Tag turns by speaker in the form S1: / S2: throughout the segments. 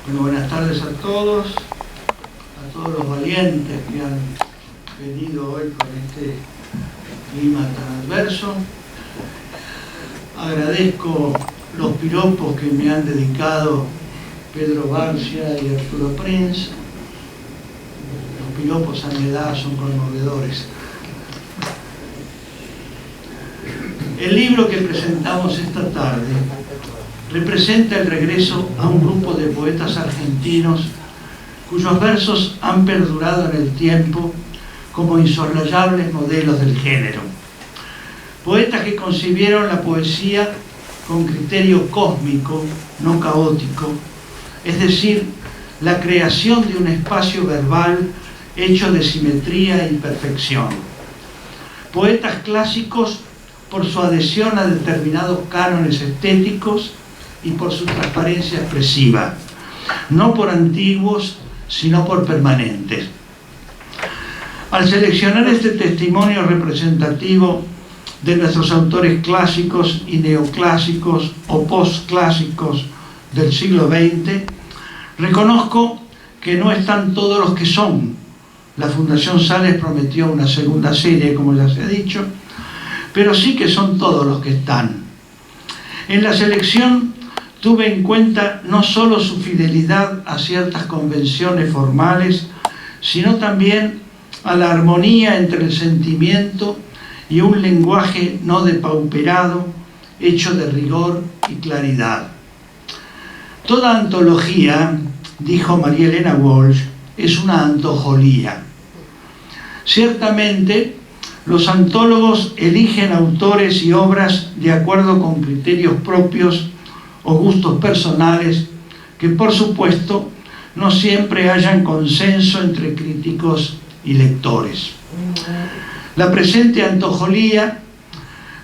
S1: Bueno, buenas tardes a todos los valientes que han venido hoy con este clima tan adverso. Agradezco los piropos que me han dedicado Pedro Barcia y Arturo Prinz. Los piropos a mi edad son conmovedores. El libro que presentamos esta tarde representa el regreso a un grupo de poetas argentinos cuyos versos han perdurado en el tiempo como insoslayables modelos del género. Poetas que concibieron la poesía con criterio cósmico, no caótico, es decir, la creación de un espacio verbal hecho de simetría y perfección. Poetas clásicos por su adhesión a determinados cánones estéticos y por su transparencia expresiva, no por antiguos, sino por permanentes. Al seleccionar este testimonio representativo de nuestros autores clásicos y neoclásicos o postclásicos del siglo XX, reconozco que no están todos los que son. La Fundación Sales prometió una segunda serie, como ya se ha dicho, pero sí que son todos los que están. En la selección tuve en cuenta no solo su fidelidad a ciertas convenciones formales, sino también a la armonía entre el sentimiento y un lenguaje no depauperado, hecho de rigor y claridad. Toda antología, dijo María Elena Walsh, es una antojolía. Ciertamente, los antólogos eligen autores y obras de acuerdo con criterios propios o gustos personales que, por supuesto, no siempre hayan consenso entre críticos y lectores. La presente antojolía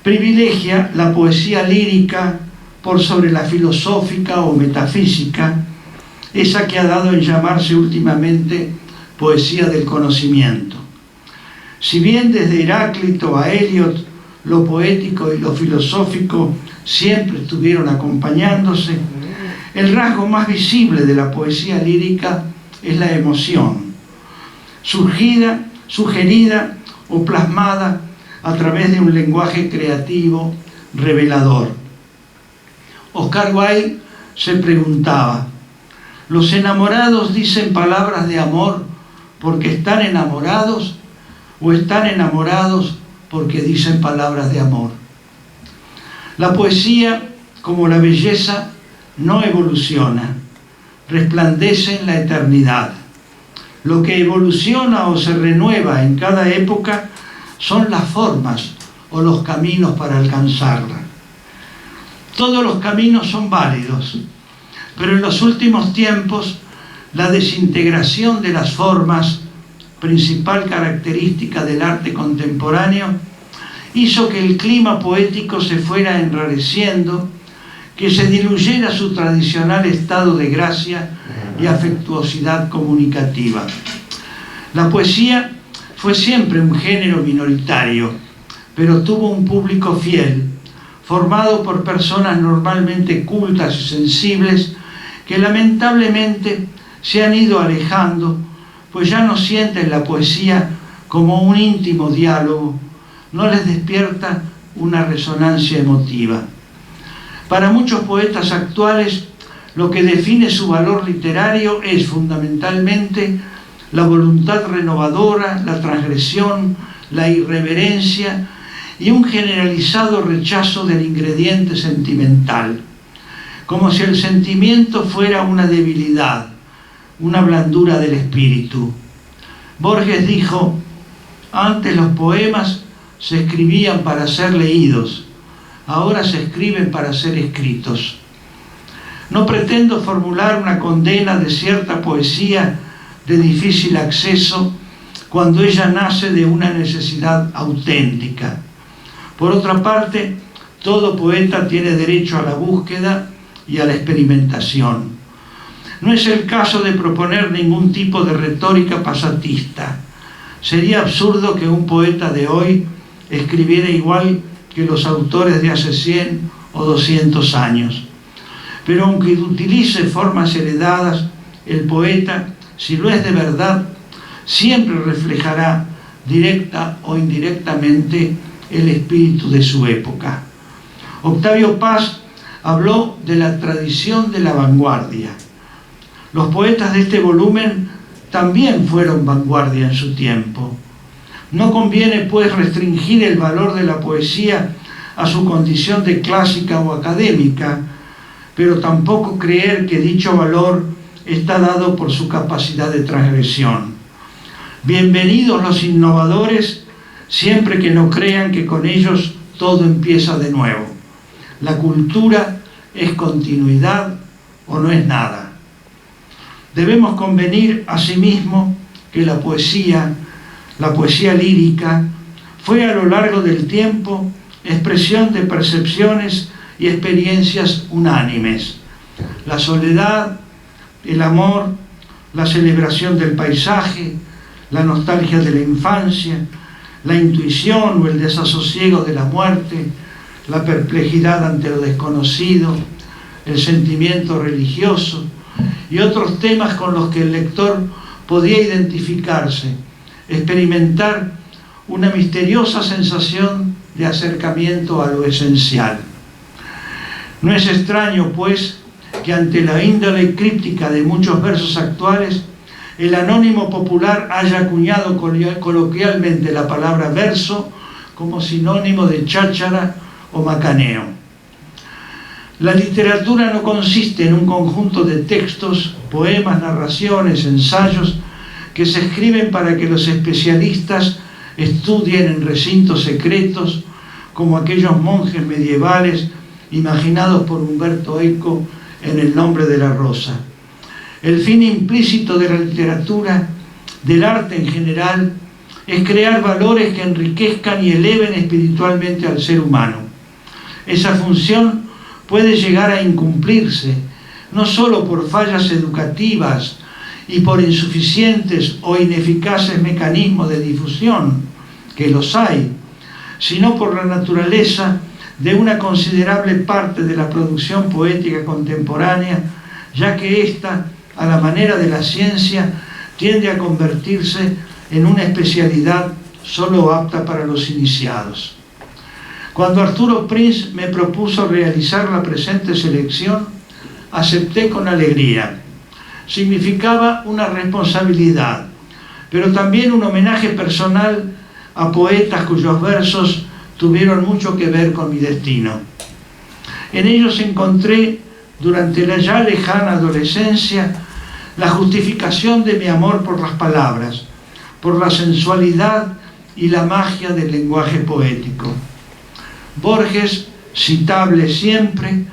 S1: privilegia la poesía lírica por sobre la filosófica o metafísica, esa que ha dado en llamarse últimamente poesía del conocimiento. Si bien desde Heráclito a Eliot lo poético y lo filosófico siempre estuvieron acompañándose, el rasgo más visible de la poesía lírica es la emoción, surgida, sugerida o plasmada a través de un lenguaje creativo revelador. Oscar Wilde se preguntaba: ¿los enamorados dicen palabras de amor porque están enamorados o están enamorados porque dicen palabras de amor? La poesía, como la belleza, no evoluciona, resplandece en la eternidad. Lo que evoluciona o se renueva en cada época son las formas o los caminos para alcanzarla. Todos los caminos son válidos, pero en los últimos tiempos la desintegración de las formas, principal característica del arte contemporáneo, hizo que el clima poético se fuera enrareciendo, que se diluyera su tradicional estado de gracia y afectuosidad comunicativa. La poesía fue siempre un género minoritario, pero tuvo un público fiel, formado por personas normalmente cultas y sensibles, que lamentablemente se han ido alejando, pues ya no sienten la poesía como un íntimo diálogo, no les despierta una resonancia emotiva. Para muchos poetas actuales, lo que define su valor literario es fundamentalmente la voluntad renovadora, la transgresión, la irreverencia y un generalizado rechazo del ingrediente sentimental, como si el sentimiento fuera una debilidad, una blandura del espíritu. Borges dijo: antes los poemas se escribían para ser leídos, ahora se escriben para ser escritos. No pretendo formular una condena de cierta poesía de difícil acceso cuando ella nace de una necesidad auténtica. Por otra parte, todo poeta tiene derecho a la búsqueda y a la experimentación. No es el caso de proponer ningún tipo de retórica pasatista. Sería absurdo que un poeta de hoy escribiera igual que los autores de hace 100 o 200 años. Pero aunque utilice formas heredadas, el poeta, si lo es de verdad, siempre reflejará directa o indirectamente el espíritu de su época. Octavio Paz habló de la tradición de la vanguardia. Los poetas de este volumen también fueron vanguardia en su tiempo. No conviene, pues, restringir el valor de la poesía a su condición de clásica o académica, pero tampoco creer que dicho valor está dado por su capacidad de transgresión. Bienvenidos los innovadores, siempre que no crean que con ellos todo empieza de nuevo. La cultura es continuidad o no es nada. Debemos convenir asimismo que la poesía lírica, fue a lo largo del tiempo expresión de percepciones y experiencias unánimes. La soledad, el amor, la celebración del paisaje, la nostalgia de la infancia, la intuición o el desasosiego de la muerte, la perplejidad ante lo desconocido, el sentimiento religioso y otros temas con los que el lector podía identificarse, experimentar una misteriosa sensación de acercamiento a lo esencial. No es extraño, pues, que ante la índole críptica de muchos versos actuales, el anónimo popular haya acuñado coloquialmente la palabra verso como sinónimo de cháchara o macaneo. La literatura no consiste en un conjunto de textos, poemas, narraciones, ensayos, que se escriben para que los especialistas estudien en recintos secretos, como aquellos monjes medievales imaginados por Humberto Eco en El nombre de la rosa. El fin implícito de la literatura, del arte en general, es crear valores que enriquezcan y eleven espiritualmente al ser humano. Esa función puede llegar a incumplirse, no solo por fallas educativas y por insuficientes o ineficaces mecanismos de difusión, que los hay, sino por la naturaleza de una considerable parte de la producción poética contemporánea, ya que ésta, a la manera de la ciencia, tiende a convertirse en una especialidad solo apta para los iniciados. Cuando Arturo Prinz me propuso realizar la presente selección, acepté con alegría. Significaba una responsabilidad, pero también un homenaje personal a poetas cuyos versos tuvieron mucho que ver con mi destino. En ellos encontré, durante la ya lejana adolescencia, la justificación de mi amor por las palabras, por la sensualidad y la magia del lenguaje poético. Borges, citable siempre,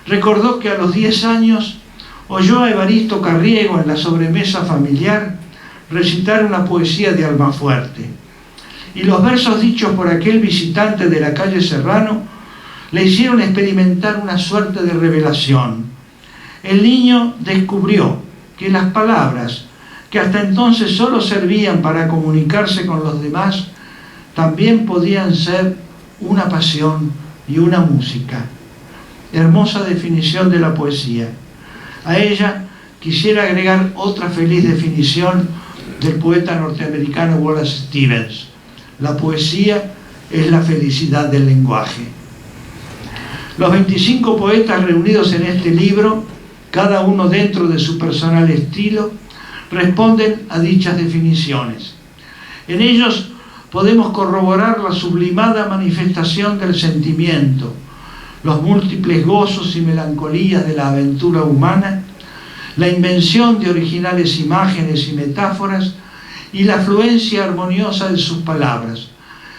S1: recordó que a los 10 años oyó a Evaristo Carriego en la sobremesa familiar recitar una poesía de Almafuerte, y los versos dichos por aquel visitante de la calle Serrano le hicieron experimentar una suerte de revelación. El niño descubrió que las palabras, que hasta entonces solo servían para comunicarse con los demás, también podían ser una pasión y una música. Hermosa definición de la poesía. A ella quisiera agregar otra feliz definición del poeta norteamericano Wallace Stevens: la poesía es la felicidad del lenguaje. Los 25 poetas reunidos en este libro, cada uno dentro de su personal estilo, responden a dichas definiciones. En ellos podemos corroborar la sublimada manifestación del sentimiento, los múltiples gozos y melancolías de la aventura humana, la invención de originales imágenes y metáforas y la fluencia armoniosa de sus palabras,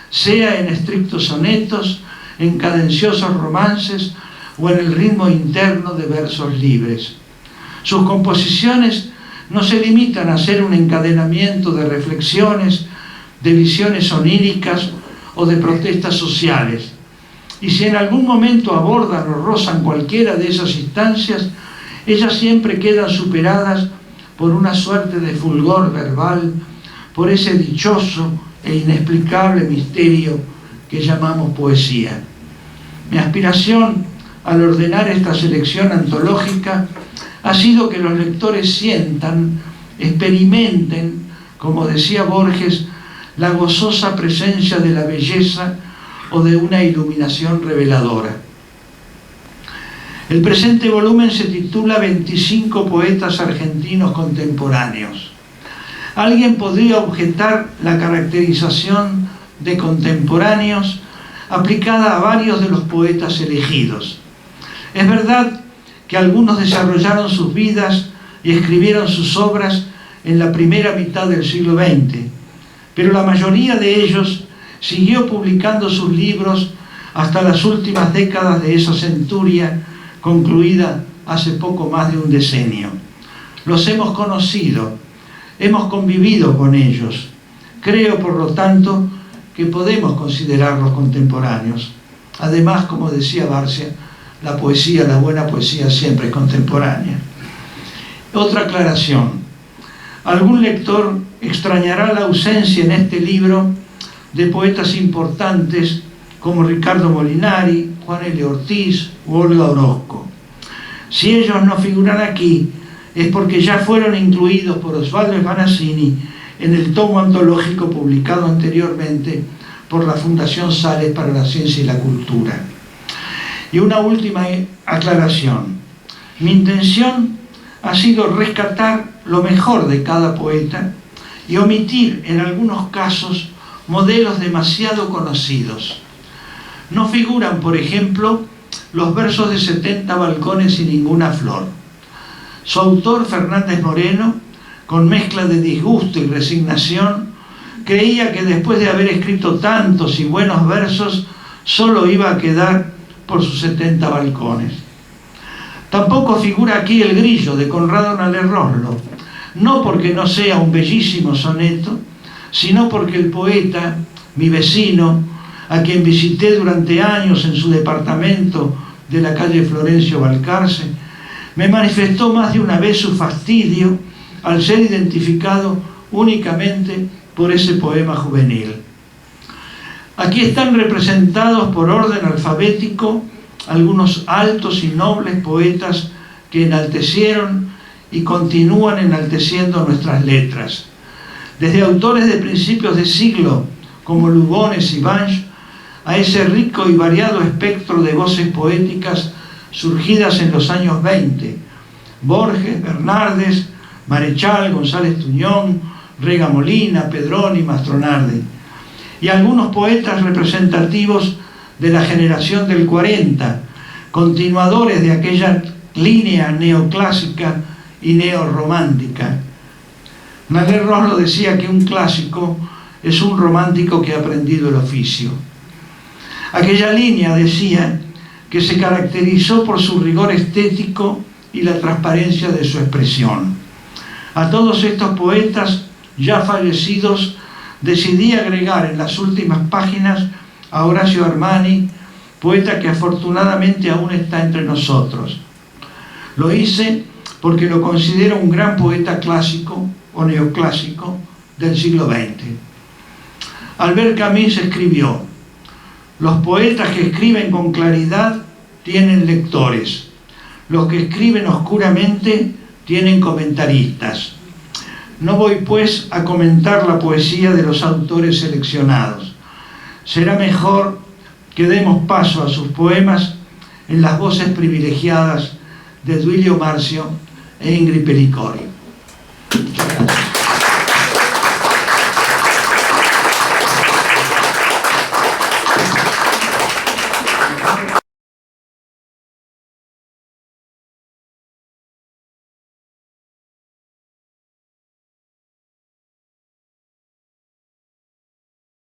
S1: sea en estrictos sonetos, en cadenciosos romances o en el ritmo interno de versos libres. Sus composiciones no se limitan a ser un encadenamiento de reflexiones, de visiones oníricas o de protestas sociales. Y si en algún momento abordan o rozan cualquiera de esas instancias, ellas siempre quedan superadas por una suerte de fulgor verbal, por ese dichoso e inexplicable misterio que llamamos poesía. Mi aspiración al ordenar esta selección antológica ha sido que los lectores sientan, experimenten, como decía Borges, la gozosa presencia de la belleza o de una iluminación reveladora. El presente volumen se titula 25 poetas argentinos contemporáneos. Alguien podría objetar la caracterización de contemporáneos aplicada a varios de los poetas elegidos. Es verdad que algunos desarrollaron sus vidas y escribieron sus obras en la primera mitad del siglo XX, pero la mayoría de ellos siguió publicando sus libros hasta las últimas décadas de esa centuria concluida hace poco más de un decenio. Los hemos conocido, hemos convivido con ellos. Creo, por lo tanto, que podemos considerarlos contemporáneos. Además, como decía Barcia, la poesía, la buena poesía siempre es contemporánea. Otra aclaración. Algún lector extrañará la ausencia en este libro de poetas importantes como Ricardo Molinari, Juan L. Ortiz u Olga Orozco. Si ellos no figuran aquí, es porque ya fueron incluidos por Osvaldo Sbanazzini en el tomo antológico publicado anteriormente por la Fundación Sales para la Ciencia y la Cultura. Y una última aclaración. Mi intención ha sido rescatar lo mejor de cada poeta y omitir en algunos casos modelos demasiado conocidos. No figuran, por ejemplo, los versos de 70 balcones y ninguna flor. Su autor, Fernández Moreno, con mezcla de disgusto y resignación, creía que después de haber escrito tantos y buenos versos, solo iba a quedar por sus 70 balcones. Tampoco figura aquí El grillo, de Conrado Nalerroslo, no porque no sea un bellísimo soneto, sino porque el poeta, mi vecino, a quien visité durante años en su departamento de la calle Florencio Balcarce, me manifestó más de una vez su fastidio al ser identificado únicamente por ese poema juvenil. Aquí están representados por orden alfabético algunos altos y nobles poetas que enaltecieron y continúan enalteciendo nuestras letras. Desde autores de principios de siglo como Lugones y Banch, a ese rico y variado espectro de voces poéticas surgidas en los años 20, Borges, Bernardes, Marechal, González Tuñón, Rega Molina, Pedroni, Mastronardi, y algunos poetas representativos de la generación del 40, continuadores de aquella línea neoclásica y neorromántica. Nalerroslo decía que un clásico es un romántico que ha aprendido el oficio. Aquella línea, decía, que se caracterizó por su rigor estético y la transparencia de su expresión. A todos estos poetas ya fallecidos decidí agregar en las últimas páginas a Horacio Armani, poeta que afortunadamente aún está entre nosotros. Lo hice porque lo considero un gran poeta clásico o neoclásico del siglo XX. Albert Camus escribió: los poetas que escriben con claridad tienen lectores, los que escriben oscuramente tienen comentaristas. No voy pues a comentar la poesía de los autores seleccionados. Será mejor que demos paso a sus poemas en las voces privilegiadas de Duilio Marcio e Ingrid Pelicori. Muchas gracias.